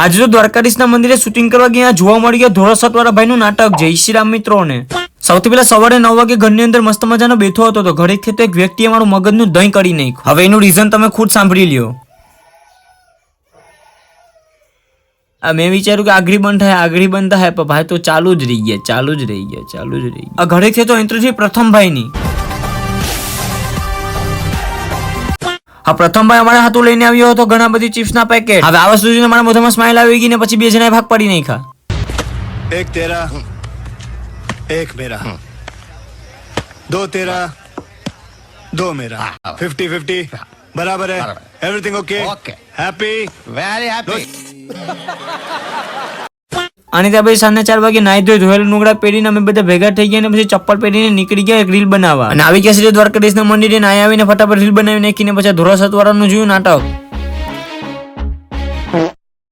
આજે તો દ્વારકાધીશના મંદિરે શૂટિંગ કરવા ગયા જોવા મળી ગયા ધોળસત વાળા ભાઈનું નાટક. જય શ્રી રામ મિત્રોને. સૌથી પહેલા સવારે 9 વાગે ઘરની અંદર મસ્ત મજાનો બેઠો હતો તો ઘરેથી તો એક વ્યક્તિએ મારું મગજનું દહીં કરી નાખ્યું. હવે એનું રીઝન તમે ખુદ સાંભળી લ્યો. મેં વિચાર્યું કે આગળ બંધ થાય પણ ભાઈ તો ચાલુ જ રહી ગયા. આ ઘરેથી તો એન્ટ્રી થઈ પ્રથમભાઈની. હા, પ્રથમભાઈ અમારા હાથું લઈને આવ્યો હતો ઘણા બધી ચિપ્સ ના પેકેટ. હવે આ વસ્તુ જોઈને મારા મોઢામાં સ્માઈલ આવી ગઈ ને પછી બે જણાએ ભાગ પાડી નાખ્યા. એક તેરા એક મેરા, દો તેરા દો મેરા, 50-50 બરાબર હે. Everything okay? Happy? Very happy. અને ત્યાં પછી સાંજના 4 વાગે નાઈ ધોઈ ધોયેલું નુગડા પહેરીને અમે બધા ભેગા થઈ ગયા અને પછી ચપ્પલ પહેરીને નીકળી ગયા એક રીલ બનાવવા. અને આવી ગયા છે દ્વારકાધીશના મંદિરે. નાઈ આવીને ફટાફટ રીલ બનાવી નાખીને પછી ધોળસત વાળાનું જોયું નાટક.